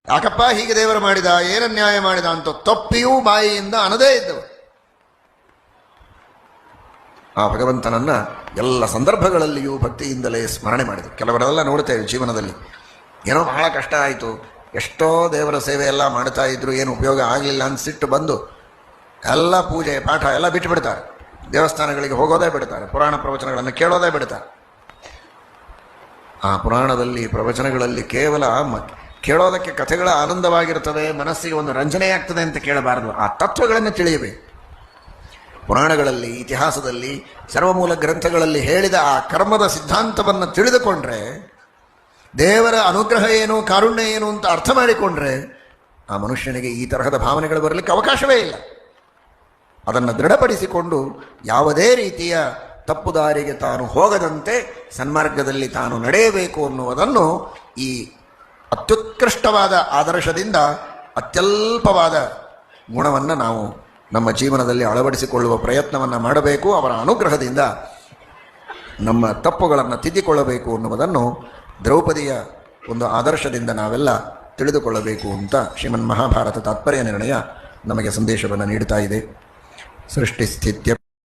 ಯಾಕಪ್ಪ ಹೀಗೆ ದೇವರು ಮಾಡಿದ, ಏನು ನ್ಯಾಯ ಮಾಡಿದ ಅಂತ ತಪ್ಪಿಯೂ ಬಾಯಿಯಿಂದ ಅನ್ನದೇ ಇದ್ದವು. ಆ ಭಗವಂತನನ್ನ ಎಲ್ಲ ಸಂದರ್ಭಗಳಲ್ಲಿಯೂ ಭಕ್ತಿಯಿಂದಲೇ ಸ್ಮರಣೆ ಮಾಡಿದರು. ಕೆಲವರೆಲ್ಲ ನೋಡ್ತೇವೆ ಜೀವನದಲ್ಲಿ, ಏನೋ ಬಹಳ ಕಷ್ಟ ಆಯಿತು, ಎಷ್ಟೋ ದೇವರ ಸೇವೆ ಎಲ್ಲ ಮಾಡ್ತಾ ಇದ್ರು, ಏನು ಉಪಯೋಗ ಆಗಲಿಲ್ಲ ಅಂತ ಸಿಟ್ಟು ಬಂದು ಎಲ್ಲ ಪೂಜೆ ಪಾಠ ಎಲ್ಲ ಬಿಟ್ಟು ಬಿಡ್ತಾರೆ, ದೇವಸ್ಥಾನಗಳಿಗೆ ಹೋಗೋದೇ ಬಿಡ್ತಾರೆ, ಪುರಾಣ ಪ್ರವಚನಗಳನ್ನು ಕೇಳೋದೇ ಬಿಡ್ತಾರೆ. ಆ ಪುರಾಣದಲ್ಲಿ ಪ್ರವಚನಗಳಲ್ಲಿ ಕೇವಲ ಕೇಳೋದಕ್ಕೆ ಕಥೆಗಳ ಆನಂದವಾಗಿರ್ತದೆ, ಮನಸ್ಸಿಗೆ ಒಂದು ರಂಜನೆ ಆಗ್ತದೆ ಅಂತ ಕೇಳಬಾರದು, ಆ ತತ್ವಗಳನ್ನು ತಿಳಿಯಬೇಕು. ಪುರಾಣಗಳಲ್ಲಿ, ಇತಿಹಾಸದಲ್ಲಿ, ಸರ್ವಮೂಲ ಗ್ರಂಥಗಳಲ್ಲಿ ಹೇಳಿದ ಆ ಕರ್ಮದ ಸಿದ್ಧಾಂತವನ್ನು ತಿಳಿದುಕೊಂಡ್ರೆ, ದೇವರ ಅನುಗ್ರಹ ಏನು, ಕಾರುಣ್ಯ ಏನು ಅಂತ ಅರ್ಥ ಮಾಡಿಕೊಂಡ್ರೆ, ಆ ಮನುಷ್ಯನಿಗೆ ಈ ತರಹದ ಭಾವನೆಗಳು ಬರಲಿಕ್ಕೆ ಅವಕಾಶವೇ ಇಲ್ಲ. ಅದನ್ನು ದೃಢಪಡಿಸಿಕೊಂಡು ಯಾವುದೇ ರೀತಿಯ ತಪ್ಪು ದಾರಿಗೆ ತಾನು ಹೋಗದಂತೆ ಸನ್ಮಾರ್ಗದಲ್ಲಿ ತಾನು ನಡೆಯಬೇಕು ಅನ್ನುವುದನ್ನು ಈ ಅತ್ಯುತ್ಕೃಷ್ಟವಾದ ಆದರ್ಶದಿಂದ ಅತ್ಯಲ್ಪವಾದ ಗುಣವನ್ನು ನಾವು ನಮ್ಮ ಜೀವನದಲ್ಲಿ ಅಳವಡಿಸಿಕೊಳ್ಳುವ ಪ್ರಯತ್ನವನ್ನು ಮಾಡಬೇಕು. ಅವರ ಅನುಗ್ರಹದಿಂದ ನಮ್ಮ ತಪ್ಪುಗಳನ್ನು ತಿದ್ದಿಕೊಳ್ಳಬೇಕು ಅನ್ನುವುದನ್ನು ದ್ರೌಪದಿಯ ಒಂದು ಆದರ್ಶದಿಂದ ನಾವೆಲ್ಲ ತಿಳಿದುಕೊಳ್ಳಬೇಕು ಅಂತ ಶ್ರೀಮನ್ ಮಹಾಭಾರತ ತಾತ್ಪರ್ಯ ನಿರ್ಣಯ ನಮಗೆ ಸಂದೇಶವನ್ನು ನೀಡ್ತಾ ಇದೆ. ಸೃಷ್ಟಿ ಸ್ಥಿತ್ಯ